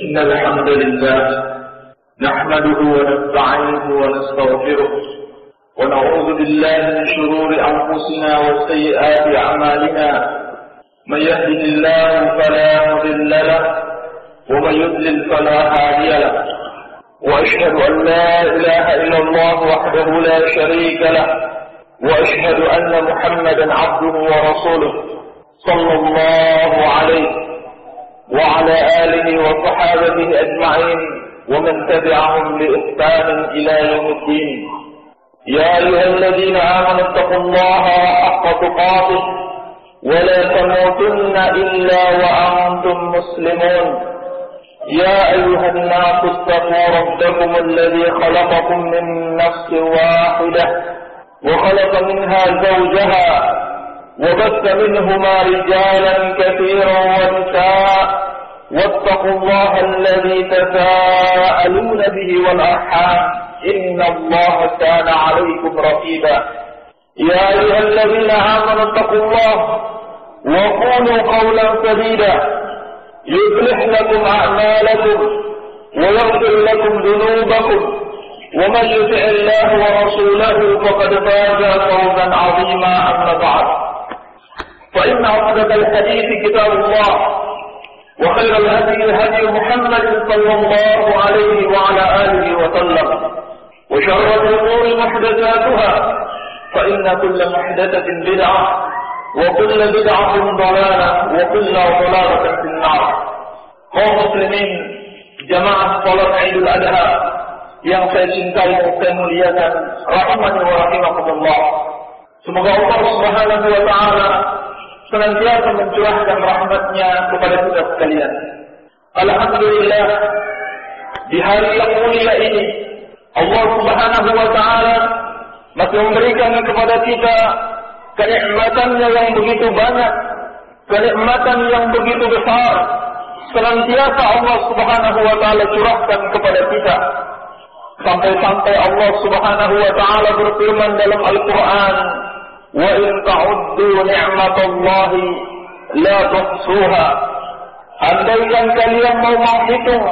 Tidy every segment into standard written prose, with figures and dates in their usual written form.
إن الحمد لله نحمده ونستعينه ونستغفره ونعوذ بالله من شرور أنفسنا وسيئات أعمالنا من يهده الله فلا مضل له ومن يضلل فلا هادي له وأشهد أن لا إله إلا الله وحده لا شريك له وأشهد أن محمدا عبده ورسوله صلى الله عليه وعلى آله وصحابته أجمعين ومن تبعهم بإحسان إلى يوم الدين. يا أيها الذين آمنوا اتقوا الله حق تقاته ولا تموتن إلا وأنتم مسلمون. يا أيها الناس اتقوا ربكم الذي خلقكم من نفس واحدة وخلق منها زوجها وبث منهما رجالا كثيرا ونساء واتقوا الله الذي تساءلون به والأرحام إن الله كان عليكم رقيبا. يا أيها الذين آمنوا اتقوا الله وقولوا قولا سديدا يصلح لكم أعمالكم ويغفر لكم ذنوبكم ومن يطع الله ورسوله فقد فاز فوزا عظيما. أما بعد فإن أصدق الحديث كتاب الله وخير الهدي هدي محمد صلى الله عليه وعلى آله وسلم وشر الأمور محدثاتها فإن كل محدثة بدعة وكل بدعة ضلالة وكل ضلالة في النار. Kaum muslimin jamaah salat Idul Adha yang saya cintai dan saya muliakan, rahimani wa rahimakumullah. Semoga Allah Subhanahu wa taala senantiasa mencurahkan rahmatnya kepada kita sekalian. Alhamdulillah, di hari yang mulia ini Allah Subhanahu wa taala masih memberikan kepada kita kenikmatannya yang begitu banyak, kenikmatan yang begitu besar. Senantiasa Allah Subhanahu wa taala curahkan kepada kita. Sampai-sampai Allah Subhanahu wa taala berfirman dalam Al-Qur'an, "Wa in ta'uddu ni'matallahi la tuhsuha." Andaikan kalian mau menghitung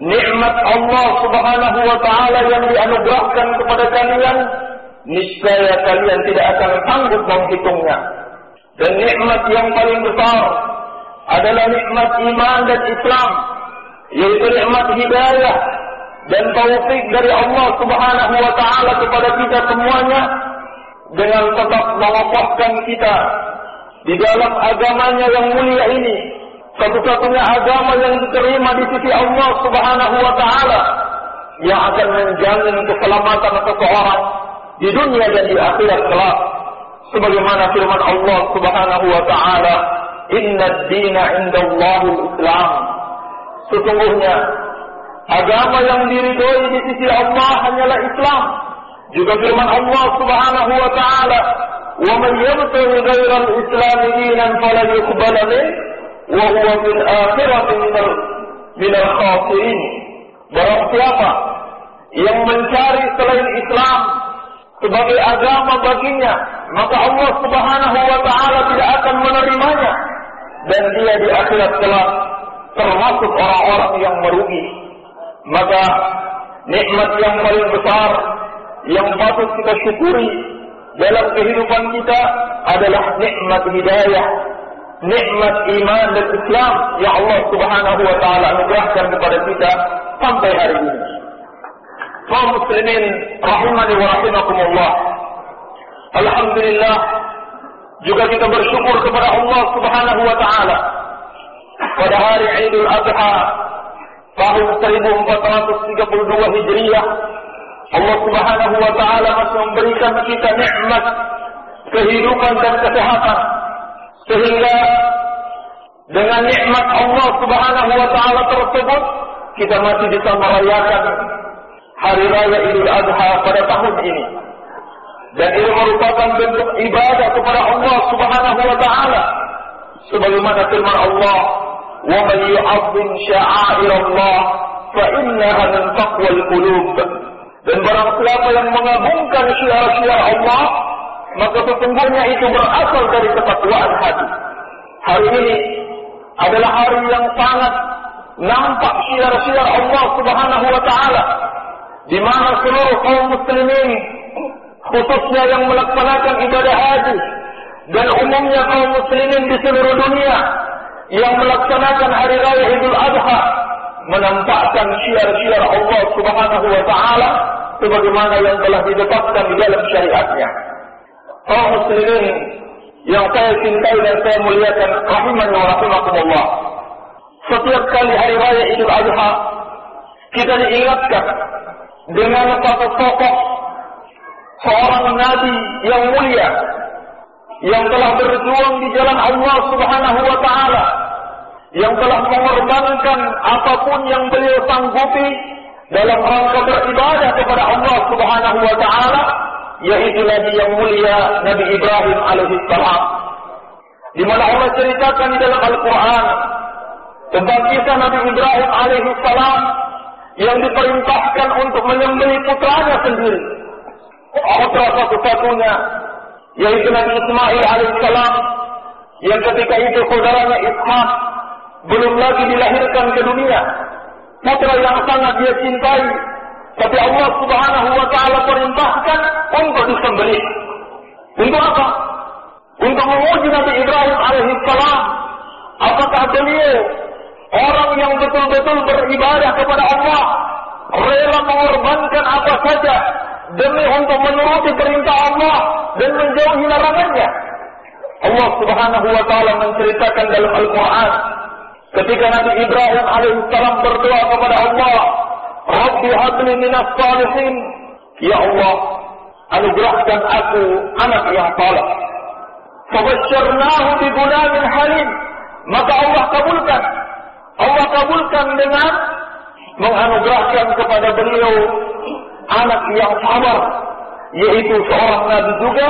nikmat Allah Subhanahu wa taala yang dianugerahkan kepada kalian, niscaya kalian tidak akan sanggup menghitungnya. Dan nikmat yang paling besar adalah nikmat iman dan Islam, yaitu nikmat hidayah dan taufik dari Allah Subhanahu wa taala kepada kita semuanya, dengan tetap mengokohkan kita di dalam agamanya yang mulia ini, satu-satunya agama yang diterima di sisi Allah Subhanahu wa taala, yang akan menjamin keselamatan seseorang di dunia dan di akhirat kelak. Sebagaimana firman Allah Subhanahu wa taala, "Inna ad-dina 'indallahil Islam." Sesungguhnya agama yang diridhoi di sisi Allah hanyalah Islam. Juga firman Allah Subhanahu wa taala, "Wa man yabtaghi ghayra al-Islam dinan falan yuqbala minhu wa huwa fil akhirati minal khasirin." Barang siapa yang mencari selain Islam sebagai agama baginya, maka Allah Subhanahu wa taala tidak akan menerimanya, dan dia di akhirat kelak termasuk orang-orang yang merugi. Maka nikmat yang paling besar yang patut kita syukuri dalam kehidupan kita adalah nikmat hidayah, nikmat iman dan Islam yang Allah Subhanahu wa taala anugerahkan kepada kita sampai hari ini. Kaum muslimin rahimani wa rahimakumullah. Alhamdulillah, juga kita bersyukur kepada Allah Subhanahu wa taala pada hari Idul Adha tahun 1432 Hijriah, Allah Subhanahu wa taala masih memberikan kita nikmat kehidupan dan kesehatan, sehingga dengan nikmat Allah Subhanahu wa taala tersebut kita masih bisa merayakan hari raya Idul Adha pada tahun ini. Dan ini merupakan bentuk ibadah kepada Allah Subhanahu wa taala, sebagaimana firman Allah, "Wa man yu'azzim sya'airallah fa innaha min taqwal qulub." Dan barang siapa yang mengagungkan syiar-syiar Allah, maka sesungguhnya itu berasal dari ketakwaan hati. Hari ini adalah hari yang sangat nampak syiar-syiar Allah Subhanahu wa taala, di mana seluruh kaum muslimin, khususnya yang melaksanakan ibadah haji dan umumnya kaum muslimin di seluruh dunia yang melaksanakan hari raya Idul Adha, menampakkan syiar-syiar Allah Subhanahu wa taala sebagaimana yang telah ditetapkan di dalam syariatnya. Kaum muslimin yang saya cintai dan saya muliakan, rahimani wa rahimakumullah. Setiap kali hari raya Idul Adha, kita diingatkan dengan satu sosok seorang nabi yang mulia yang telah berjuang di jalan Allah Subhanahu wa taala, yang telah mengorbankan apapun yang beliau sanggupi dalam rangka beribadah kepada Allah Subhanahu wa taala, yaitu Nabi yang mulia Nabi Ibrahim alaihi salam. Di mana Allah ceritakan di dalam Al-Qur'an tentang kisah Nabi Ibrahim alaihi salam yang diperintahkan untuk menyembelih putranya sendiri, putra satu-satunya, yaitu Nabi Ismail alaihissalam, yang ketika itu saudaranya Ishak belum lagi dilahirkan ke dunia, putra yang sangat dia cintai, tapi Allah Subhanahu wa taala perintahkan untuk disembelih. Untuk apa? Untuk menguji Nabi Ibrahim alaihissalam, apakah beliau orang yang betul-betul beribadah kepada Allah, rela mengorbankan apa saja demi untuk menuruti perintah Allah dan menjauhi larangannya. Allah Subhanahu wa taala menceritakan dalam Al-Qur'an ketika Nabi Ibrahim alaihissalam berdoa kepada Allah, Rabbi habli minas salihin, ya Allah, anugerahkan aku anak yang saleh. Fabasyarnahu bi ghulamin halim, maka Allah kabulkan dengan menganugerahkan kepada beliau anak yang sabar, yaitu seorang nabi juga,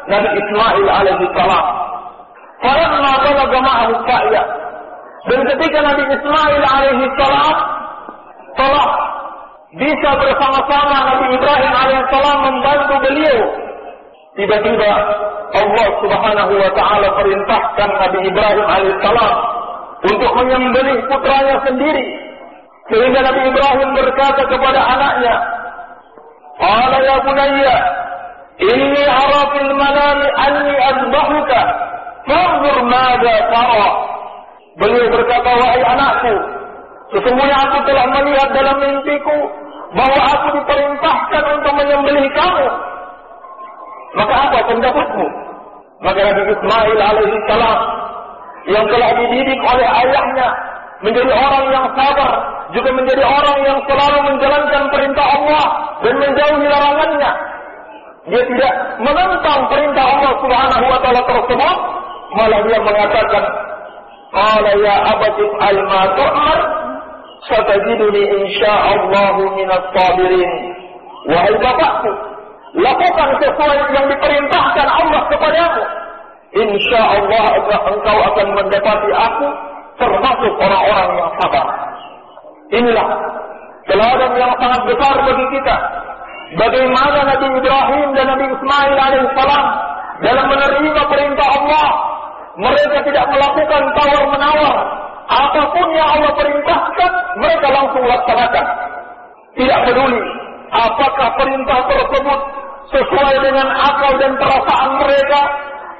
Nabi Ismail alaihi salam. Falamma balagha ma'ahu sa'ya, dan ketika Nabi Ismail alaihi salam telah bisa bersama-sama Nabi Ibrahim alaihi salam membantu beliau, tiba-tiba Allah Subhanahu wa taala perintahkan Nabi Ibrahim alaihi salam untuk menyembelih putranya sendiri, sehingga Nabi Ibrahim berkata kepada anaknya, qala ya bunayya inni ara fil manami anni azbahuka fanzur madza tara. Beliau berkata, wahai anakku, sesungguhnya aku telah melihat dalam mimpiku bahwa aku diperintahkan untuk menyembelih kamu. Maka apa pendapatmu? Maka Nabi Ismail alaihi salam yang telah dididik oleh ayahnya menjadi orang yang sabar, juga menjadi orang yang selalu menjalankan perintah Allah dan menjauhi larangannya. Dia tidak menentang perintah Allah Subhanahu wa taala tersebut, malah dia mengatakan, qala ya abati if'al ma tu'mar satajiduni insyaallahu minas sabirin. Wahai bapakku, lakukan sesuai yang diperintahkan Allah kepadamu, insyaallah engkau akan mendapati aku termasuk orang-orang yang sabar. Inilah teladan yang sangat besar bagi kita, bagaimana Nabi Ibrahim dan Nabi Ismail alaihissalam dalam menerima perintah Allah, mereka tidak melakukan tawar-menawar. Apapun yang Allah perintahkan, mereka langsung laksanakan. Tidak peduli apakah perintah tersebut sesuai dengan akal dan perasaan mereka,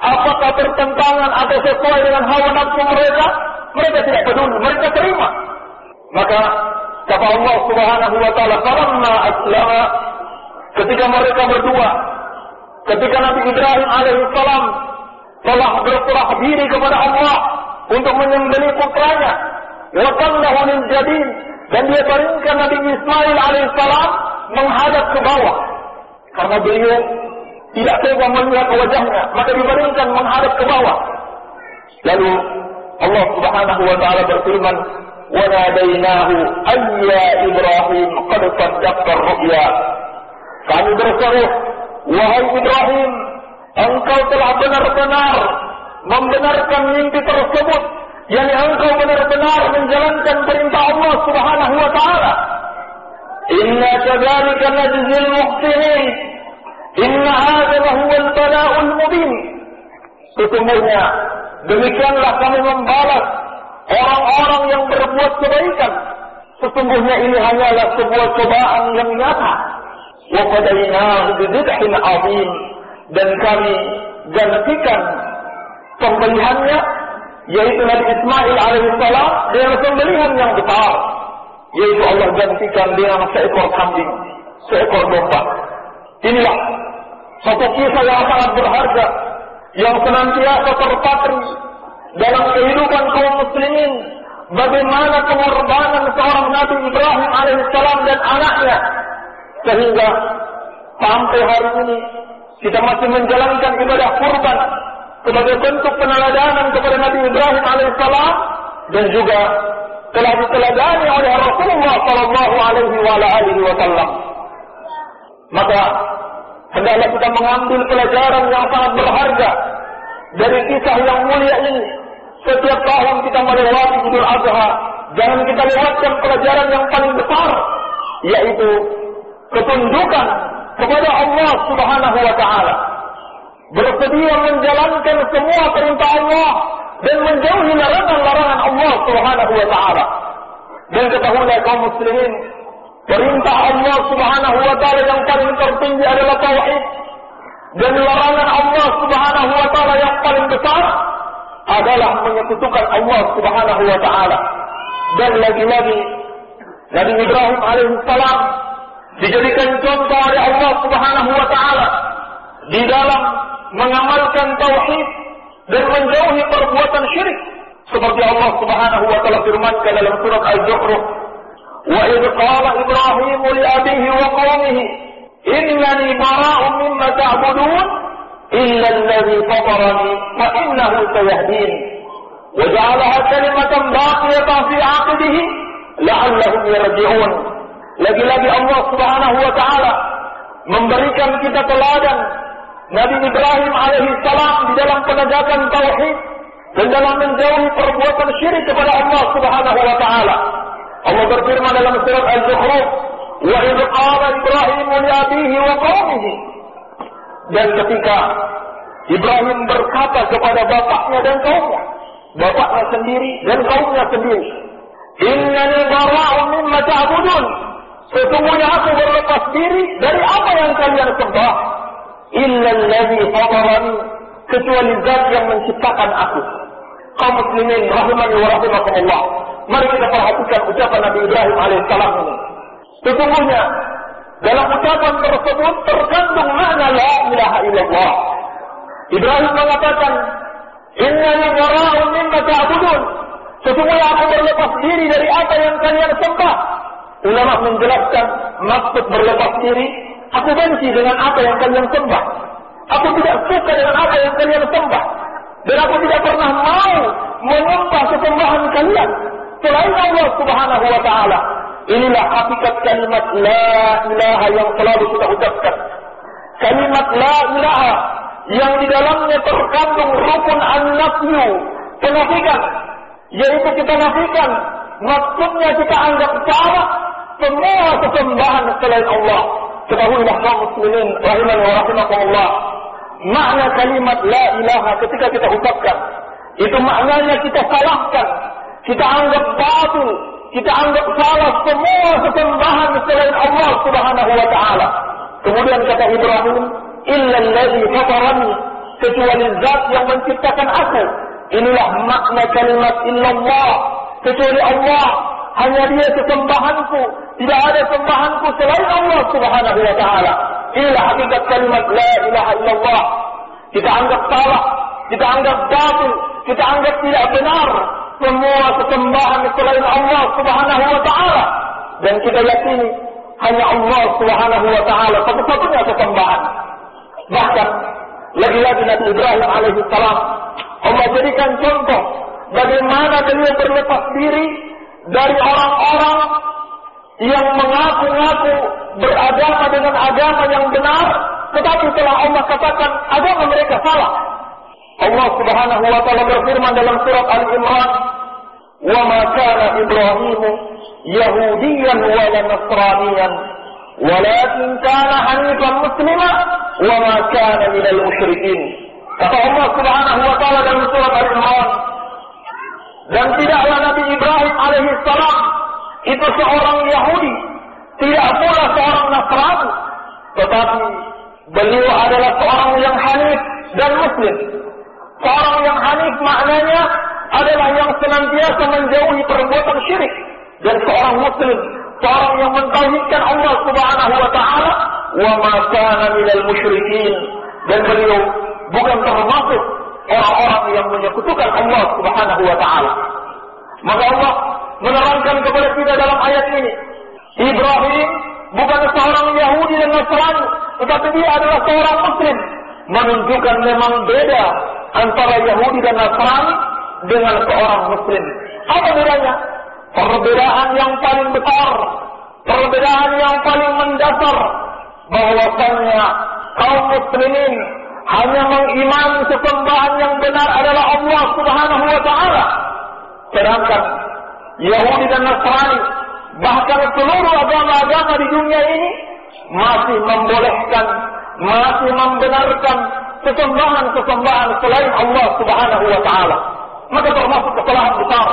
apakah bertentangan atau sesuai dengan hawa nafsu mereka, mereka tidak peduli, mereka terima. Maka kata Allah Subhanahu wa taala, falamma aslama, ketika mereka berdua, ketika Nabi Ibrahim alaihissalam telah berserah diri kepada Allah untuk menyembelih putranya, wa qallahu lil jadid, dan dia baringkan Nabi Ismail alaihissalam menghadap ke bawah karena beliau tidak tega melihat wajahnya, maka dibaringkan menghadap ke bawah. Lalu Allah Subhanahu wa taala berfirman, wa nadainahu ayya Ibrahim qad saddaqta ar-ru'ya. Kami berseru, wahai Ibrahim, engkau telah benar-benar membenarkan mimpi tersebut, yakni engkau benar-benar menjalankan perintah Allah Subhanahu wa taala. Inna kadzalika najzil muhsinin, inna hadza lahuwal bala'ul mubin. Sesungguhnya demikianlah kami membalas orang-orang yang berbuat kebaikan. Sesungguhnya ini hanyalah sebuah cobaan yang nyata. Wa qadainahu bidzibhin 'adzim, dan kami gantikan pembelihannya, yaitu Nabi Ismail alaihissalam, dengan pembelihan yang besar, yaitu Allah gantikan dengan seekor kambing, seekor domba. Inilah satu kisah yang sangat berharga, yang senantiasa terpatri dalam kehidupan kaum muslimin. Bagaimana pengorbanan seorang Nabi Ibrahim alaihissalam dan anaknya, sehingga sampai hari ini kita masih menjalankan ibadah kurban sebagai bentuk peneladanan kepada Nabi Ibrahim alaihissalam, dan juga telah diteladani oleh Rasulullah sallallahu alaihi wasallam. Maka hendaklah kita mengambil pelajaran yang sangat berharga dari kisah yang mulia ini. Setiap tahun kita melewati Idul Adha, jangan kita lewatkan pelajaran yang paling besar, yaitu ketundukan kepada Allah Subhanahu wa Ta'ala, bersedia menjalankan semua perintah Allah dan menjauhi larangan-larangan Allah Subhanahu wa Ta'ala. Dan ketahuilah kaum muslimin, perintah Allah Subhanahu wa Ta'ala yang paling tertinggi adalah tauhid, dan larangan Allah Subhanahu wa Ta'ala yang paling besar adalah menyekutukan Allah Subhanahu wa Ta'ala. Dan lagi-lagi Nabi Ibrahim alaihissalam dijadikan contoh oleh Allah Subhanahu wa Ta'ala di dalam mengamalkan tauhid dan menjauhi perbuatan syirik, seperti Allah Subhanahu wa Ta'ala firmankan dalam surat Al-Zukhruf, wa idh qala Ibrahim li abihi wa qaumihi innani bara'un mimma ta'budun illa alladhi fatarani fa innahu sayahdin wa ja'alaha kalimatan baqiyatan fi 'aqibihi la'allahum yarji'un. Lagi-lagi Allah Subhanahu wa Ta'ala memberikan kita teladan Nabi Ibrahim alaihissalam di dalam penegakan tauhid dan dalam menjauhi perbuatan syirik kepada Allah Subhanahu wa Ta'ala. Allah berfirman dalam surat Al-Zukhruf, wa idh qala Ibrahim li abihi wa qaumihi, dan ketika Ibrahim berkata kepada bapaknya dan kaumnya, bapaknya sendiri dan kaumnya sendiri, innani bara'un mimma ta'budun, sesungguhnya aku berlepas diri dari apa yang kalian sembah, illa alladhi fatarani, kecuali zat yang menciptakan aku. Kaum muslimin rahimani wa rahimakumullah, mari kita perhatikan ucapan Nabi Ibrahim alaihissalam ini. Sesungguhnya dalam ucapan tersebut terkandung makna la ilaha illallah. Ibrahim mengatakan, innani bara'un mimma ta'budun, sesungguhnya aku berlepas diri dari apa yang kalian sembah. Ulama menjelaskan maksud berlepas diri, aku benci dengan apa yang kalian sembah, aku tidak suka dengan apa yang kalian sembah, dan aku tidak pernah mau menyembah sesembahan kalian selain Allah Subhanahu wa Ta'ala. Inilah hakikat kalimat la ilaha yang selalu kita ucapkan. Kalimat la ilaha yang di dalamnya terkandung rukun an-nafyu, penafikan, yaitu kita nafikan, maksudnya kita anggap salah semua sesembahan selain Allah. Ketahuilah kaum muslimin rahimani wa rahimakumullah, makna kalimat la ilaha ketika kita ucapkan, itu maknanya kita salahkan, kita anggap batil, kita anggap salah semua sesembahan selain Allah Subhanahu wa Ta'ala. Kemudian kata Ibrahim, illa alladhi fatarani, kecuali zat yang menciptakan aku. Inilah makna kalimat illallah, kecuali Allah, hanya Dia sesembahanku, tidak ada sembahanku selain Allah Subhanahu wa Ta'ala. Inilah hakikat kalimat la ilaha illallah. Kita anggap salah, kita anggap batil, kita anggap tidak benar semua sesembahan selain Allah Subhanahu wa Ta'ala, dan kita yakini hanya Allah Subhanahu wa Ta'ala satu-satunya sesembahan. Bahkan lagi-lagi Nabi Ibrahim alaihissalam, Allah jadikan contoh bagaimana beliau berlepas diri dari orang-orang yang mengaku-ngaku beragama dengan agama yang benar, tetapi telah Allah katakan agama mereka salah. Allah Subhanahu wa Ta'ala berfirman dalam surat Al-Imran, "Wa ma kana Ibrahim Yahudiyan wa la Nasraniyan, walakin kana hanifan musliman wa ma kana minal musyrikin." Kata Allah Subhanahu wa Ta'ala dalam surat Al-Imran, Dan tidaklah Nabi Ibrahim alaihissalam itu seorang Yahudi, tidak pula seorang Nasrani, tetapi beliau adalah seorang yang hanif dan muslim. Seorang yang hanif maknanya adalah yang senantiasa menjauhi perbuatan syirik, dan seorang muslim, seorang yang mentauhidkan Allah Subhanahu wa taala, wa ma kana minal musyrikin, dan beliau bukan termasuk orang-orang yang menyekutukan Allah Subhanahu wa taala. Maka Allah menerangkan kepada kita dalam ayat ini, Ibrahim bukan seorang Yahudi dan Nasrani, tetapi dia adalah seorang muslim, menunjukkan memang beda antara Yahudi dan Nasrani dengan seorang muslim. Apa bedanya? Perbedaan yang paling besar, perbedaan yang paling mendasar, bahwasannya kaum muslimin hanya mengimani sesembahan yang benar adalah Allah Subhanahu wa taala. Sedangkan Yahudi dan Nasrani, bahkan seluruh agama-agama di dunia ini masih membolehkan, masih membenarkan sesembahan-sesembahan selain Allah Subhanahu wa taala. Maka termasuk kesalahan besar,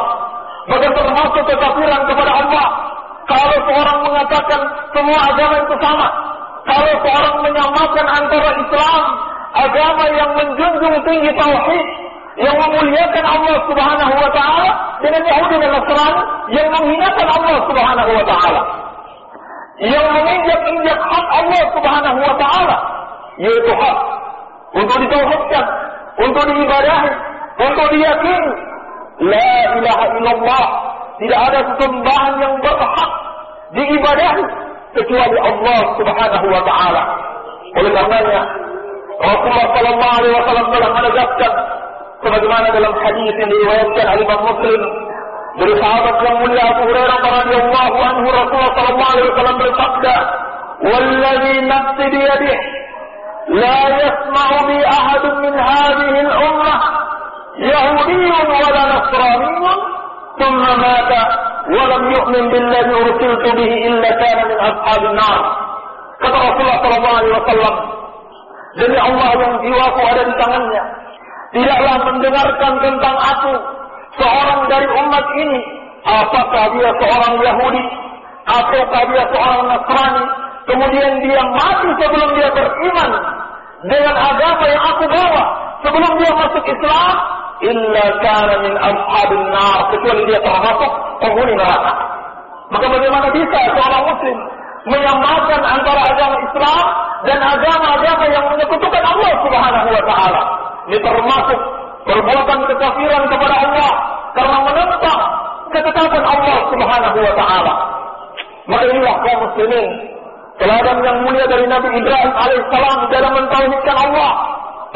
maka termasuk kekafiran kepada Allah kalau seorang mengatakan semua agama itu sama. Kalau seorang menyamakan antara Islam, agama yang menjunjung tinggi tauhid, yang memuliakan Allah Subhanahu wa taala, dengan Yahudi dan Nasrani yang menghinakan Allah Subhanahu wa taala, yang menginjak-injak hak Allah Subhanahu wa taala, yaitu hak untuk ditauhidkan, untuk diibadahi, untuk diyakini la ilaha illallah, tidak ada sesembahan yang berhak diibadahi kecuali Allah Subhanahu wa taala. Oleh karenanya Rasulullah sallallahu alaihi wasallam telah menegaskan, sebagaimana dalam hadis yang diriwayatkan oleh Imam Muslim dari sahabat yang mulia Abu Hurairah radhiyallahu anhu, Rasulullah sallallahu alaihi wasallam bersabda, "Wallazi nafsi bi yadihi la yasma'u bi ahadun min hadhihi al-ummah yahudiyyun wa la nasraniyyun thumma mata wa lam yu'min billadhi ursiltu bihi illa kana min ashabin nar." Kata Rasulullah sallallahu alaihi wasallam, demi Allah yang jiwaku ada di tangannya, tidaklah mendengarkan tentang aku seorang dari umat ini, apakah dia seorang Yahudi ataukah dia seorang Nasrani, kemudian dia mati sebelum dia beriman dengan agama yang aku bawa, sebelum dia masuk Islam, illa kana min ashabin nar, kecuali dia termasuk penghuni neraka. Maka bagaimana bisa seorang muslim menyamakan antara agama Islam dan agama-agama yang menyekutukan Allah Subhanahu wa taala? Ini termasuk perbuatan kekafiran kepada Allah karena menentang ketetapan Allah Subhanahu wa taala. Maka inilah kaum muslimin, teladan yang mulia dari Nabi Ibrahim alaihissalam dalam mentauhidkan Allah.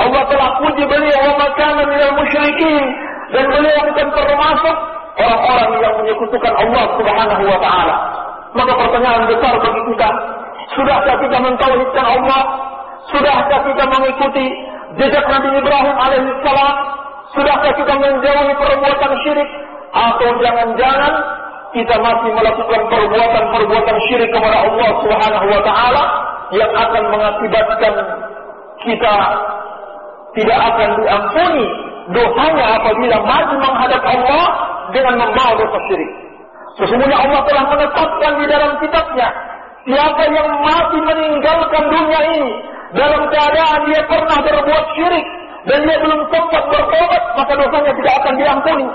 Allah telah puji beliau, wa ma kana minal musyrikin, dan beliau bukan termasuk orang-orang yang menyekutukan Allah Subhanahu wa taala. Maka pertanyaan besar bagi kita, sudahkah kita mentauhidkan Allah? Sudahkah kita mengikuti jejak Nabi Ibrahim alaihissalam? Sudahkah kita menjauhi perbuatan syirik? Atau jangan-jangan kita masih melakukan perbuatan syirik kepada Allah Subhanahu wa taala yang akan mengakibatkan kita tidak akan diampuni dosanya apabila maju menghadap Allah dengan membawa dosa syirik. Sesungguhnya Allah telah menetapkan di dalam kitabnya, siapa yang mati meninggalkan dunia ini dalam keadaan dia pernah berbuat syirik dan dia belum sempat bertobat, maka dosanya tidak akan diampuni.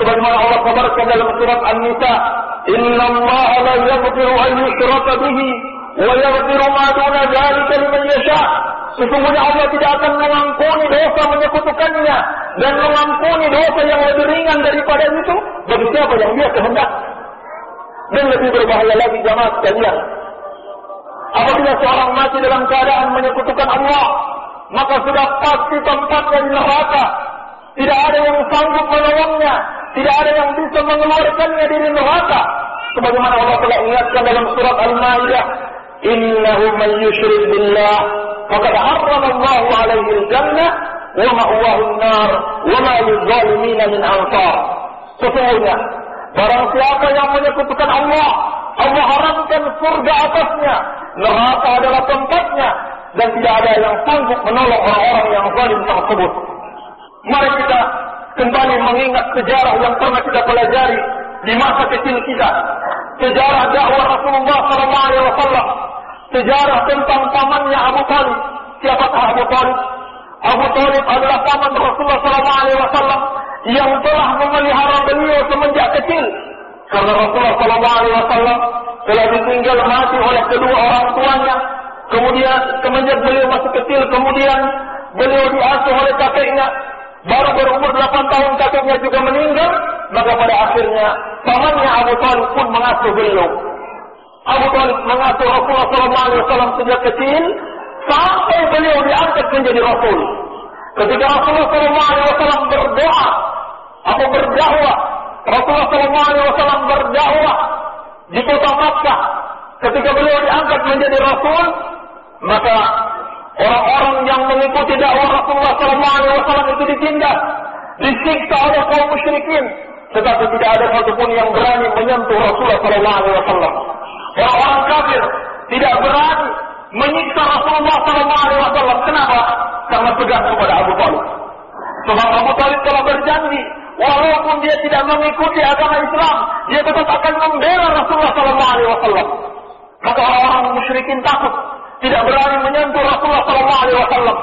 Sebagaimana Allah kabarkan dalam surat An-Nisa, "Innallaha la yaghfiru an yushraka bihi wa yaghfiru ma duna dzalika liman yasha." Sesungguhnya Allah tidak akan mengampuni dosa menyekutukannya dan mengampuni dosa yang lebih ringan daripada itu bagi siapa yang dia kehendak. Dan lebih berbahaya lagi jamaah sekalian, apabila seorang mati dalam keadaan menyekutukan Allah, maka sudah pasti tempatnya di neraka. Tidak ada yang sanggup menolongnya, tidak ada yang bisa mengeluarkannya dari neraka. Sebagaimana Allah telah ingatkan dalam surat Al-Maidah, "Innahu man yusyrik billah faqad harrama Allahu 'alaihi al-jannah wa ma'wahu an-nar wa ma lil-zalimin min ansar." Sesungguhnya barang siapa yang menyekutukan Allah, Allah haramkan surga atasnya, neraka adalah tempatnya, dan tidak ada yang sanggup menolong orang-orang yang zalim tersebut. Mari kita kembali mengingat sejarah yang pernah kita pelajari di masa kecil kita. Sejarah dakwah Rasulullah SAW. Sejarah tentang pamannya Abu Thalib. Siapakah Abu Thalib? Abu Thalib adalah paman Rasulullah SAW yang telah memelihara beliau semenjak kecil. Karena Rasulullah SAW telah ditinggal mati oleh kedua orang tuanya. Kemudian semenjak beliau masih kecil, kemudian beliau diasuh oleh kakeknya. Baru berumur 8 tahun kakeknya juga meninggal. Maka pada akhirnya pamannya Abu Thalib pun mengasuh beliau. Abu Thalib mengasuh Rasulullah SAW sejak kecil sampai beliau diangkat menjadi Rasul. Ketika Rasulullah SAW berdoa atau berdakwah, Rasulullah SAW berdakwah di kota Makkah. Ketika beliau diangkat menjadi Rasul, maka orang-orang yang mengikuti dakwah Rasulullah SAW itu ditindas, disiksa oleh kaum musyrikin. Tetapi tidak ada satupun yang berani menyentuh Rasulullah SAW. Orang-orang kafir tidak berani menyiksa Rasulullah SAW. Kenapa? Karena tegas kepada Abu Thalib. Sebab Abu Thalib telah berjanji, walaupun dia tidak mengikuti agama Islam, dia tetap akan membela Rasulullah SAW. Maka orang-orang musyrikin takut, tidak berani menyentuh Rasulullah SAW.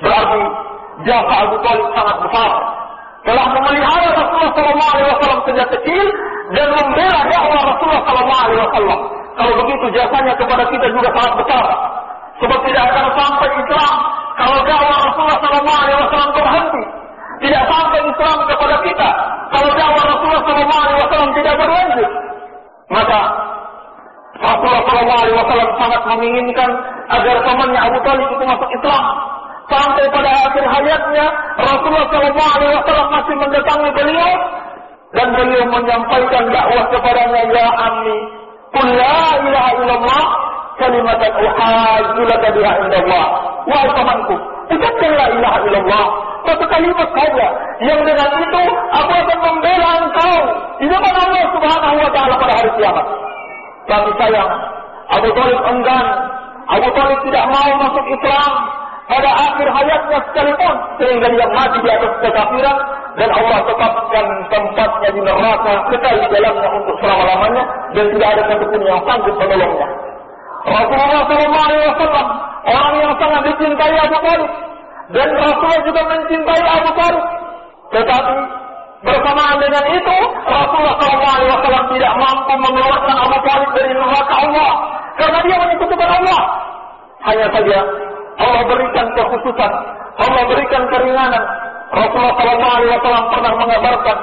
Berarti jasa Abu Thalib sangat besar. Telah memelihara Rasulullah SAW sejak kecil dan membela dakwah Rasulullah SAW. Kalau begitu jasanya kepada kita juga sangat besar. Sebab tidak akan sampai Islam kalau dakwah Rasulullah SAW terhenti. Tidak sampai Islam kepada kita kalau dakwah Rasulullah SAW tidak berlanjut. Maka Rasulullah SAW sangat menginginkan agar pamannya Abu Thalib itu masuk Islam. Sampai pada akhir hayatnya Rasulullah SAW masih mendatangi beliau dan beliau menyampaikan dakwah kepadanya, ya ammi, qul la ilaha illallah kalimatan uhajju laka biha indallah. Wahai pamanku, ucapkan la ilaha illallah, satu kalimat saja yang dengan itu aku akan membela engkau di depan Allah Subhanahu wa taala pada hari kiamat. Tapi sayang, Abu Thalib enggan. Abu Thalib tidak mau masuk Islam pada akhir hayatnya sekalipun, sehingga dia mati di atas kekafiran dan Allah tetapkan tempatnya di neraka kekal di dalamnya untuk selama-lamanya dan tidak ada satupun yang sanggup menolongnya. Rasulullah SAW orang yang sangat dicintai Abu Thalib dan Rasulullah juga mencintai Abu Thalib. Tetapi bersamaan dengan itu Rasulullah SAW tidak mampu mengeluarkan Abu Thalib dari neraka Allah karena dia menyekutukan Allah. Hanya saja Allah berikan kekhususan, Allah berikan keringanan. Rasulullah SAW pernah mengabarkan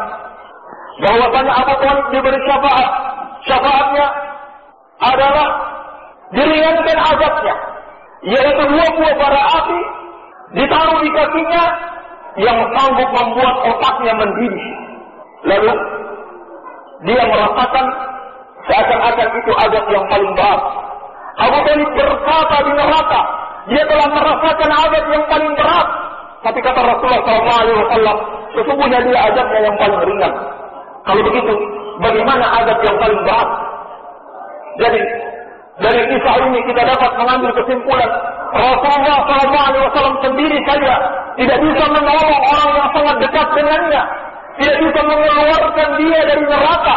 bahwasanya Abu Thalib diberi syafaat. Syafaatnya adalah diringankan azabnya, yaitu 2 buah bara api ditaruh di kakinya yang sanggup membuat otaknya mendidih. Lalu dia merasakan seakan-akan itu azab yang paling berat. Abu Thalib berkata di neraka, dia telah merasakan azab yang paling berat. Tapi kata Rasulullah SAW, sesungguhnya dia azabnya yang paling ringan. Kalau begitu, bagaimana azab yang paling berat? Jadi, dari kisah ini kita dapat mengambil kesimpulan, Rasulullah SAW sendiri saja tidak bisa menolong orang yang sangat dekat dengannya. Tidak bisa mengeluarkan dia dari neraka.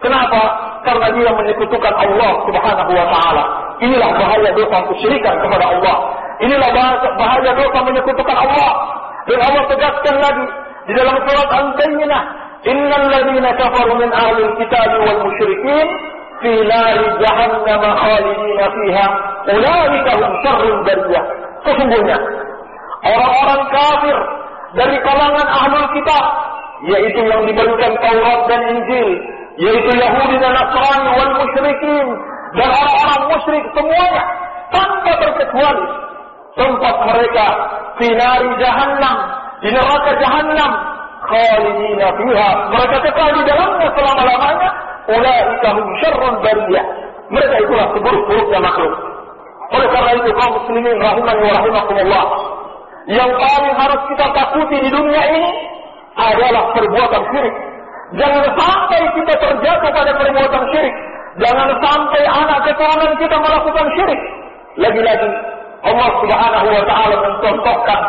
Kenapa? Karena dia menyekutukan Allah Subhanahu wa taala. Inilah bahaya dosa kesyirikan kepada Allah. Inilah bahaya dosa menyekutukan Allah. Dan Allah tegaskan lagi di dalam surat Al-Bayyinah, innal ladzina kafaru min ahlil kitab wal musyrikin fi nari jahannam khalidina fiha ulaika hum syarrul bariyah. Sesungguhnya orang-orang kafir dari kalangan ahlul kitab, yaitu yang diberikan Taurat dan Injil, yaitu Yahudi dan Nasrani wal musyrikin, dan orang-orang musyrik semuanya tanpa terkecuali, tempat mereka fi nari jahannam, di neraka jahannam, khalidina fiha, mereka kekal di dalamnya selama-lamanya. Ulaika hum syarrul bariyah, mereka itulah seburuk-buruknya makhluk. Oleh karena itu kaum muslimin rahimani wa rahimakumullah, yang paling harus kita takuti di dunia ini adalah perbuatan syirik. Jangan sampai kita terjatuh pada perbuatan syirik. Jangan sampai anak keturunan kita melakukan syirik. Lagi-lagi Allah Subhanahu wa taala mencontohkan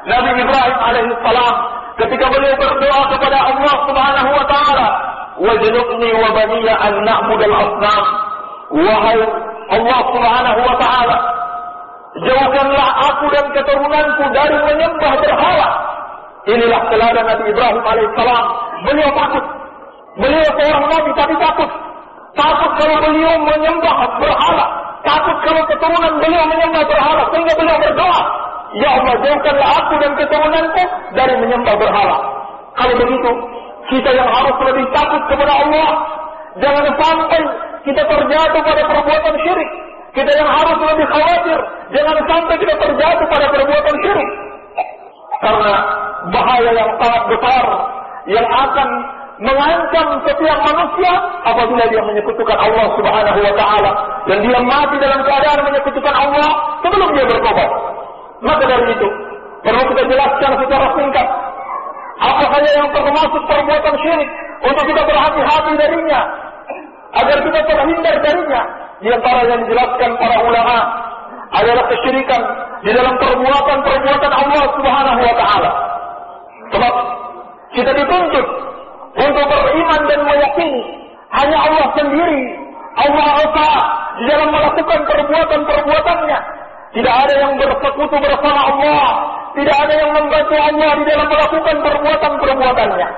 Nabi Ibrahim alaihissalam ketika beliau berdoa kepada Allah Subhanahu wa taala, "Wajnubni wa baniya an na'budal asnam." Wahai Allah Subhanahu wa taala, jauhkanlah aku dan keturunanku dari menyembah berhala. Inilah teladan Nabi Ibrahim alaihissalam. Beliau takut. Beliau seorang nabi tapi takut. Takut kalau beliau menyembah berhala. Takut kalau keturunan beliau menyembah berhala. Sehingga beliau berdoa, "Ya Allah, jauhkanlah aku dan keturunanku dari menyembah berhala." Kalau begitu, kita yang harus lebih takut kepada Allah. Jangan sampai kita terjatuh pada perbuatan syirik. Kita yang harus lebih khawatir, jangan sampai kita terjatuh pada perbuatan syirik. Karena bahaya yang sangat besar yang akan mengancam setiap manusia apabila dia menyekutukan Allah Subhanahu wa taala dan dia mati dalam keadaan menyekutukan Allah sebelum dia bertobat. Maka dari itu perlu kita jelaskan secara singkat apa saja yang termasuk perbuatan syirik untuk kita berhati-hati darinya agar kita terhindar darinya. Di antara yang dijelaskan para ulama adalah kesyirikan di dalam perbuatan-perbuatan Allah Subhanahu wa taala. Sebab kita dituntut untuk beriman dan meyakini hanya Allah sendiri, Allah Esa di dalam melakukan perbuatan-perbuatannya. Tidak ada yang bersekutu bersama Allah, tidak ada yang membantu Allah di dalam melakukan perbuatan-perbuatannya.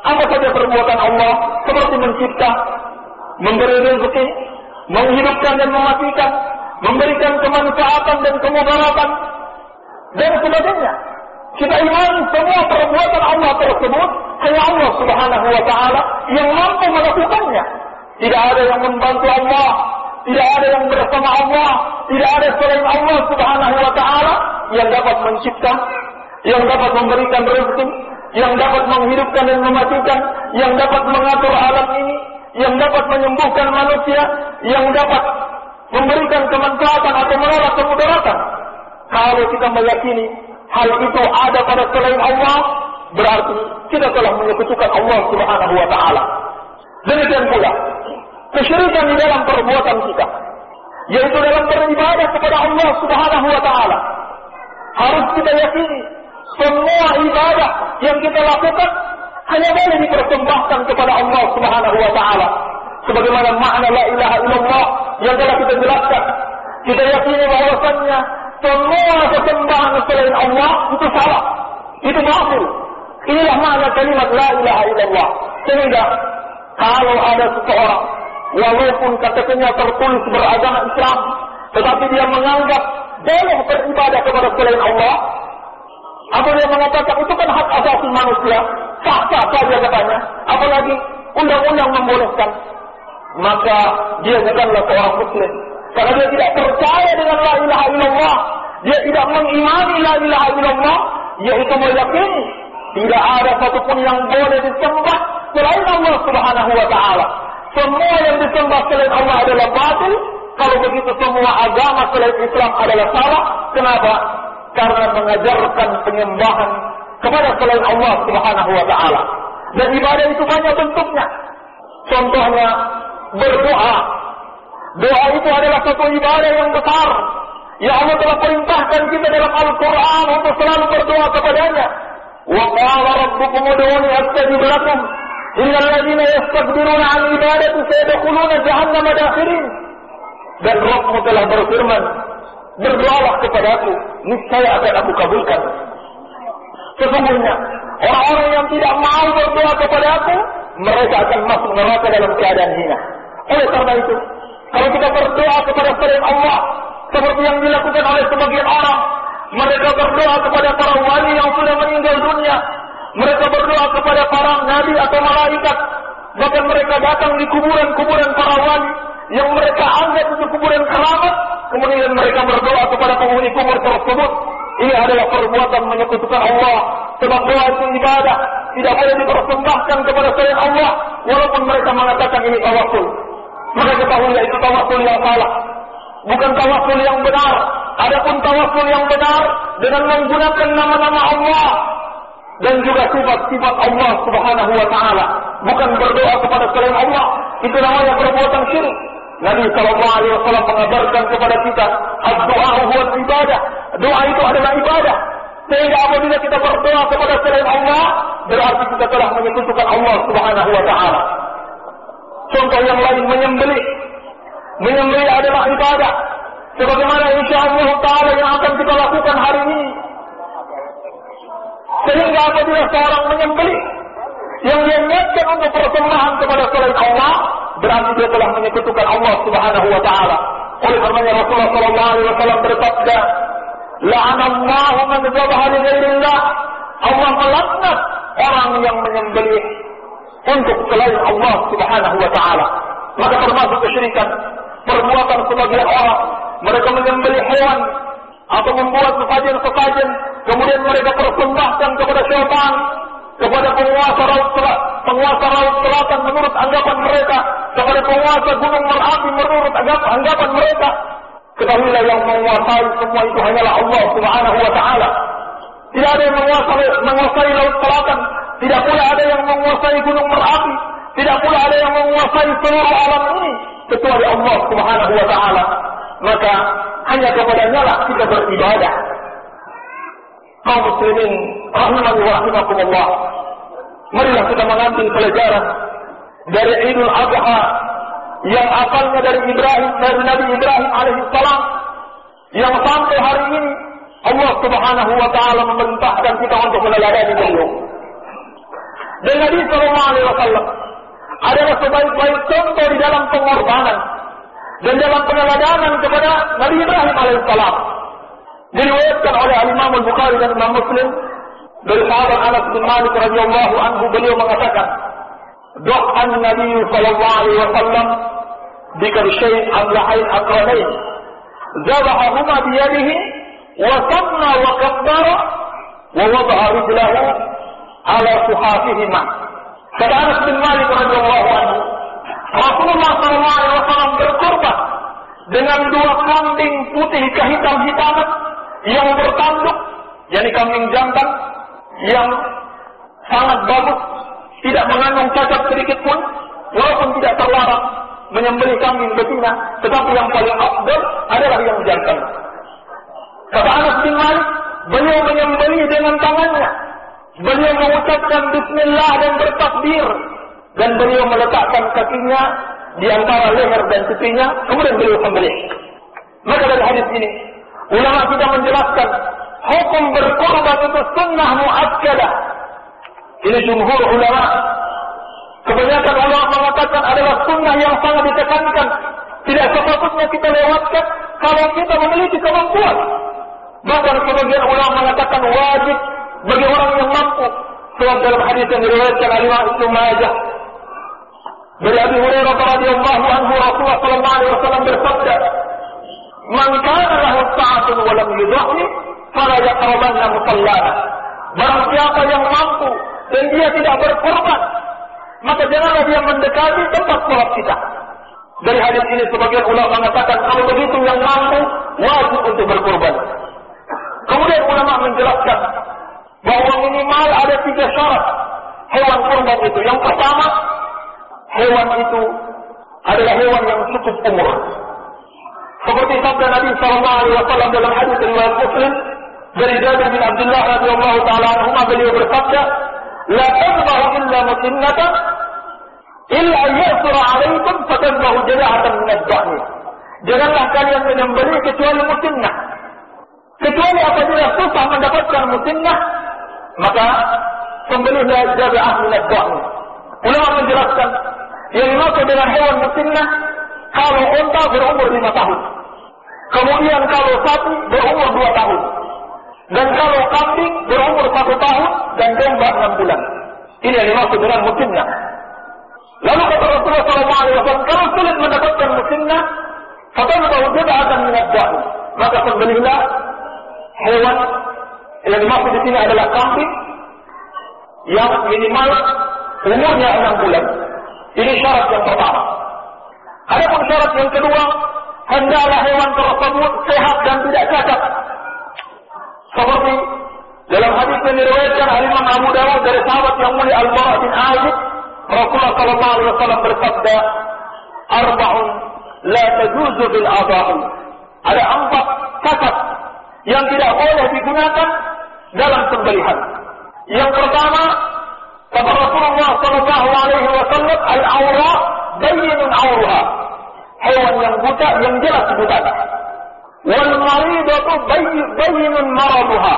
Apa saja perbuatan Allah? Seperti mencipta, memberi rezeki, menghidupkan dan mematikan, memberikan kemanfaatan dan kemudaratan, dan sebagainya. Kita imani semua perbuatan Allah tersebut hanya Allah Subhanahu wa taala yang mampu melakukannya. Tidak ada yang membantu Allah, tidak ada yang bersama Allah, tidak ada selain Allah Subhanahu wa taala yang dapat mencipta, yang dapat memberikan rezeki, yang dapat menghidupkan dan mematikan, yang dapat mengatur alam ini, yang dapat menyembuhkan manusia, yang dapat memberikan kemanfaatan atau menolak kemudaratan. Kalau kita meyakini hal itu ada pada selain Allah, berarti kita telah menyekutukan Allah Subhanahu wa taala. Demikian pula kesyirikan di dalam perbuatan kita, yaitu dalam beribadah kepada Allah Subhanahu wa taala. Harus kita yakini semua ibadah yang kita lakukan hanya boleh dipersembahkan kepada Allah Subhanahu wa taala. Sebagaimana makna la ilaha illallah yang telah kita jelaskan. Kita yakini bahwasannya semua kesembahan selain Allah itu salah, itu batil. Inilah makna kalimat la ilaha illallah. Sehingga kalau ada seseorang walaupun KTP-nya tertulis beragama Islam, tetapi dia menganggap boleh beribadah kepada selain Allah, atau dia mengatakan itu kan hak asasi manusia, sah-sah saja katanya, apalagi undang-undang membolehkan, maka dia bukanlah seorang muslim. Karena dia tidak percaya dengan la ilaha illallah, dia tidak mengimani la ilaha illallah, yaitu meyakini tidak ada satupun yang boleh disembah selain Allah Subhanahu wa taala. Semua yang disembah selain Allah adalah batil. Kalau begitu semua agama selain Islam adalah salah. Kenapa? Karena mengajarkan penyembahan kepada selain Allah Subhanahu wa taala. Dan ibadah itu banyak bentuknya. Contohnya berdoa. Doa itu adalah satu ibadah yang besar. Ya Allah telah perintahkan kita dalam Al-Quran untuk selalu berdoa kepadanya. Wa qala rabbukum ud'uni astajib lakum. Innal ladzina yastakbiruna 'an ibadati sayadkhuluna jahannama dakhirin. Dan Rabbmu telah berfirman, berdoalah kepadaku, niscaya akan aku kabulkan. Sesungguhnya orang-orang yang tidak mau berdoa kepada aku, mereka akan masuk neraka dalam keadaan hina. Oleh karena itu, kalau kita berdoa kepada selain Allah, seperti yang dilakukan oleh sebagian orang, mereka berdoa kepada para wali yang sudah meninggal dunia, mereka berdoa kepada para nabi atau malaikat, bahkan mereka datang di kuburan-kuburan para wali yang mereka anggap itu kuburan keramat, kemudian mereka berdoa kepada penghuni kubur tersebut. Ini adalah perbuatan menyekutukan Allah. Sebab doa itu ibadah, tidak boleh dipersembahkan kepada selain Allah, walaupun mereka mengatakan ini tawassul. Maka ketahuilah itu tawassul yang salah, bukan tawassul yang benar. Adapun tawassul yang benar dengan menggunakan nama-nama Allah dan juga sifat-sifat Allah Subhanahu wa taala, bukan berdoa kepada selain Allah. Itu namanya perbuatan syirik. Nabi sallallahu alaihi wasallam mengabarkan kepada kita, ad-du'a huwa ibadah. Doa itu adalah ibadah. Sehingga apabila kita berdoa kepada selain Allah, berarti kita telah menyekutukan Allah Subhanahu wa Ta'ala. Contoh yang lain, menyembelih. Menyembelih adalah ibadah. Sebagaimana insyaallah Ta'ala yang akan kita lakukan hari ini. Sehingga apabila seorang menyembelih yang dia niatkan untuk persembahan kepada selain Allah, berarti dia telah menyekutukan Allah Subhanahu wa Ta'ala. Oleh karenanya Rasulullah sallallahu alaihi wasallam bersabda, "La'anallahu man dzabaha li ghairillah." Allah melaknat orang yang menyembelih untuk selain Allah Subhanahu wa Ta'ala. Maka termasuk kesyirikan perbuatan sebagian orang, mereka menyembelih hewan atau membuat sesajen-sesajen, kemudian mereka persembahkan kepada syaitan, kepada penguasa laut selatan menurut anggapan mereka, kepada penguasa gunung Merapi menurut anggapan mereka. Ketahuilah yang menguasai semua itu hanyalah Allah Subhanahu wa Ta'ala. Tidak ada yang menguasai laut selatan, tidak pula ada yang menguasai gunung Merapi, tidak pula ada yang menguasai seluruh alam ini kecuali Allah Subhanahu wa Ta'ala. Maka hanya kepadanya lah kita beribadah. Kaum muslimin rahimani wa rahimakumullah, marilah kita mengambil pelajaran dari Idul Adha yang asalnya dari Nabi Ibrahim alaihissalam, yang sampai hari ini Allah Subhanahu wa Ta'ala memerintahkan kita untuk meneladani beliau. Dan Nabi sallallahu alaihi wasallam adalah sebaik-baik contoh di dalam pengorbanan dan dalam peneladanan kepada Nabi Ibrahim alaihissalam. Diriwayatkan oleh Imam Al-Bukhari dan Imam Muslim dari sahabat Anas bin Malik radhiyallahu anhu, beliau mengatakan, "Doa Nabi sallallahu alaihi wasallam bikabshayn amlahain aqranain, zabahahuma biyadihi wa sanna wa kabbara wa wada'a rijlahu ala suhafihima." Kata Anas bin Malik radhiyallahu anhu, Rasulullah sallallahu alaihi wasallam berkorban dengan 2 kambing putih kehitam-hitaman yang bertanduk, yakni kambing jantan yang sangat bagus, tidak mengandung cacat sedikit pun, walaupun tidak terlarang menyembelih kambing betina, tetapi yang paling afdal adalah yang jantan. Kata Anas bin Malik, beliau menyembelih dengan tangannya, beliau mengucapkan bismillah dan bertakbir, dan beliau meletakkan kakinya di antara leher dan pipinya, kemudian beliau sembelih. Maka dari hadis ini, ulama sudah menjelaskan hukum berkorban itu sunnah muakkadah. Ini jumhur ulama. Kebanyakan ulama mengatakan adalah sunnah yang sangat ditekankan. Tidak sepatutnya kita lewatkan kalau kita memiliki kemampuan. Bahkan sebagian ulama mengatakan wajib bagi orang yang mampu. Sebab dalam hadis yang diriwayatkan oleh Imam Ibnu Majah dari Abi Hurairah radhiyallahu anhu, Rasulullah sallallahu alaihi wasallam bersabda, "Man kana lahu sa'atun wa lam yudhi, fala yaqrabanna musallana." Barang siapa yang mampu dan dia tidak berkorban, maka janganlah dia mendekati tempat salat kita. Dari hadis ini sebagian ulama mengatakan kalau begitu yang mampu wajib untuk berkorban. Kemudian ulama menjelaskan bahwa minimal ada 3 syarat hewan kurban itu. Yang pertama, hewan itu adalah hewan yang cukup umur. Seperti sabda Nabi sallallahu alaihi wasallam dalam hadis riwayat Muslim dari Jabir bin Abdullah radhiyallahu taala anhu, beliau bersabda, "La tadbahu illa musinnatan illa yasra 'alaikum fatadbahu jala'atan min ad-dha'n." Janganlah kalian menyembelih kecuali musinnah. Kecuali apabila susah mendapatkan musinnah, maka sembelihlah jala'ah min ad-dha'n. Ulama menjelaskan yang dimaksud dengan hewan musinnah kalau unta berumur 5 tahun, kemudian kalau sapi berumur 2 tahun, dan kalau kambing berumur 1 tahun, dan domba 6 bulan. Ini yang dimaksud dengan musinnah. Lalu kata Rasulullah SAW, kalau sulit mendapatkan musinnah, fatadbahu jala'atan min ad-dha'n, maka sembelihlah hewan yang dimaksud di sini adalah kambing yang minimal umurnya 6 bulan. Ini syarat yang pertama. Adapun syarat yang kedua, hendaklah hewan tersebut sehat dan tidak cacat. Seperti dalam hadis yang diriwayatkan oleh Imam Abu Dawud dari sahabat yang mulia Al-Bara' bin Azib, Rasulullah sallallahu alaihi wasallam bersabda, "Arba'un la tajuzu bil adha'i." Ada 4 cacat yang tidak boleh digunakan dalam sembelihan. Yang pertama, kata Rasulullah sallallahu alaihi wasallam, al-awra bayyinun awruha. Hewan yang buta yang jelas butanya. Wal maridatu bayyinun maraduha.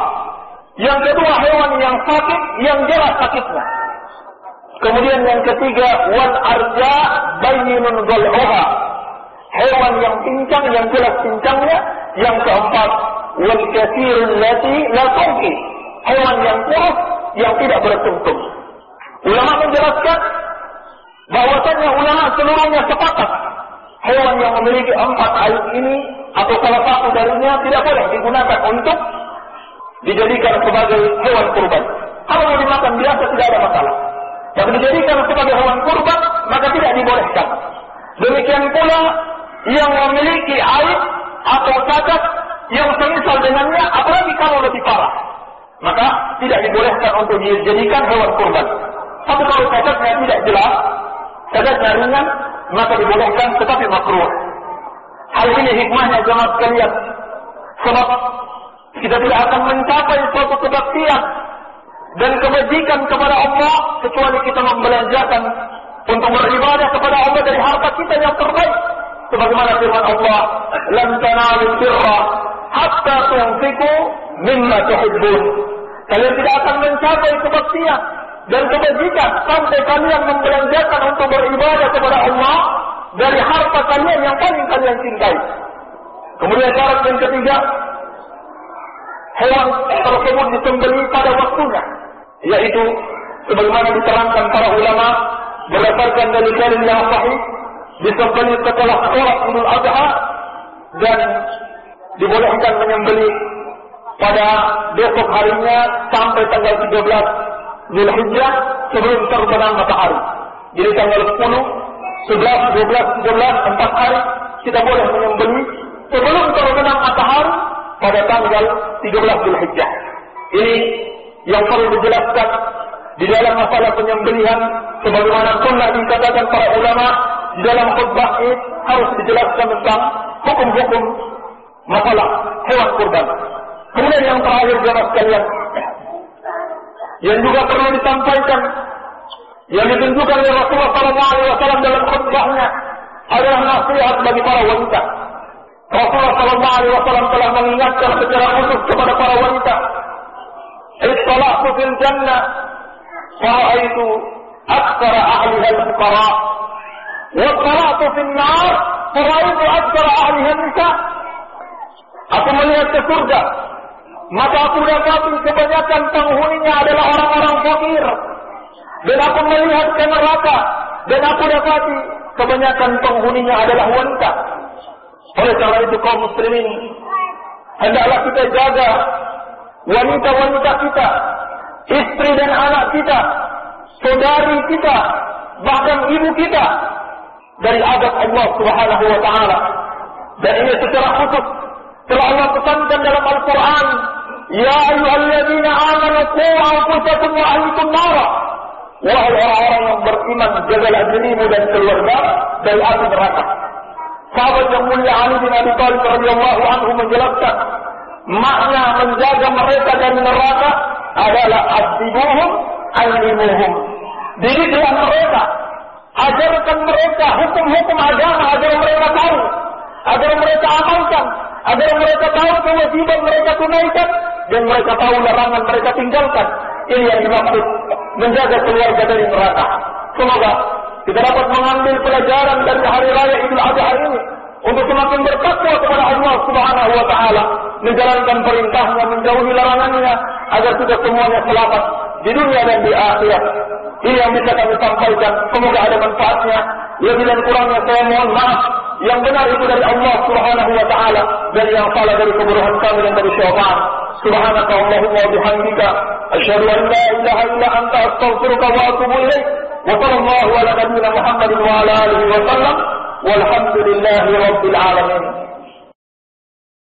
Yang kedua, hewan yang sakit yang jelas sakitnya. Kemudian yang ketiga, wal arja bayyinun dhal'uha. Hewan yang pincang yang jelas pincangnya. Yang keempat, wal katsirul lati la tunqi. Hewan yang kurus yang tidak bertuntung. Ulama menjelaskan bahwasanya ulama seluruhnya sepakat hewan yang memiliki 4 aib ini atau salah satu darinya tidak boleh digunakan untuk dijadikan sebagai hewan kurban. Kalau mau dimakan biasa tidak ada masalah. Tapi dijadikan sebagai hewan kurban maka tidak dibolehkan. Demikian pula yang memiliki aib atau cacat yang semisal dengannya, apalagi kalau lebih parah, maka tidak dibolehkan untuk dijadikan hewan kurban. Tapi kalau cacatnya tidak jelas, cacatnya ringan, maka dibolehkan tetapi makruh. Hal ini hikmahnya jemaah sekalian. Sebab kita tidak akan mencapai suatu kebaktian dan kebajikan kepada Allah kecuali kita membelanjakan untuk beribadah kepada Allah dari harta kita yang terbaik. Sebagaimana firman Allah, "Lan tanalul birra hatta tunfiqu mimma tuhibbun." Kalian tidak akan mencapai kebaktian dan kebajikan sampai kalian membelanjakan untuk beribadah kepada Allah dari harta kalian yang paling kalian cintai. Kemudian syarat yang ketiga, hewan tersebut disembelih pada waktunya, yaitu sebagaimana diterangkan para ulama berdasarkan dalil-dalil yang sahih, disembelih setelah sholat Idul Adha dan dibolehkan menyembelih pada besok harinya sampai tanggal 13 Zulhijjah sebelum terbenam matahari. Jadi tanggal 10, 11, 12, 13, 4 hari kita boleh menyembelih sebelum terbenam matahari pada tanggal 13 Zulhijjah. Ini yang perlu dijelaskan di dalam masalah penyembelihan, sebagaimana sunnah dikatakan para ulama di dalam khutbah Id harus dijelaskan tentang hukum-hukum masalah hewan kurban. Kemudian yang terakhir jemaah sekalian, yang juga perlu disampaikan, yang ditunjukkan oleh Rasulullah SAW dalam khutbahnya adalah nasihat bagi para wanita. Rasulullah SAW telah mengingatkan secara khusus kepada para wanita, "Ittala'tu fil jannah fara'aitu aktsara ahliha al-fuqara, wa ittala'tu fil nar fara'aitu aktsara ahliha an-nisa." Aku melihat ke surga, maka aku dapati kebanyakan penghuninya adalah orang-orang fakir. Dan aku melihat ke neraka, dan aku dapati kebanyakan penghuninya adalah wanita. Oleh karena itu kaum muslimin, hendaklah kita jaga wanita-wanita kita, istri dan anak kita, saudari kita, bahkan ibu kita dari azab Allah Subhanahu wa taala. Dan ini secara khusus telah Allah pesankan dalam Al-Quran, "Ya ayyuhalladzina amanu qu anfusakum wa ahlikum nara." Wahai orang-orang yang beriman, jagalah dirimu dan keluarga dari api neraka. Sahabat yang mulia Ali bin Abi Thalib radhiyallahu anhu menjelaskan, makna menjaga mereka dari neraka adalah adzibuhum allimuhum. Didiklah mereka, ajarkan mereka hukum-hukum agama agar mereka tahu, agar mereka amalkan, agar mereka tahu kewajiban mereka tunaikan dan mereka tahu larangan mereka tinggalkan. Ini yang dimaksud menjaga keluarga dari neraka. Semoga kita dapat mengambil pelajaran dari hari raya Idul Adha ini untuk semakin bertakwa kepada Allah Subhanahu wa taala, menjalankan perintahnya, menjauhi larangannya, agar kita semuanya selamat di dunia dan di akhirat. Ini yang bisa kami sampaikan. Semoga ada manfaatnya. Lebih dan kurangnya saya mohon maaf. Yang benar itu dari Allah Subhanahu wa taala, dan yang salah dari kebodohan kami dan dari syaitan. Subhanaka Allahumma wa bihamdika asyhadu an la ilaha illa anta astaghfiruka wa atubu ilaik. Wa sallallahu ala nabiyyina Muhammadin wa ala alihi wa sallam. Walhamdulillahi rabbil alamin.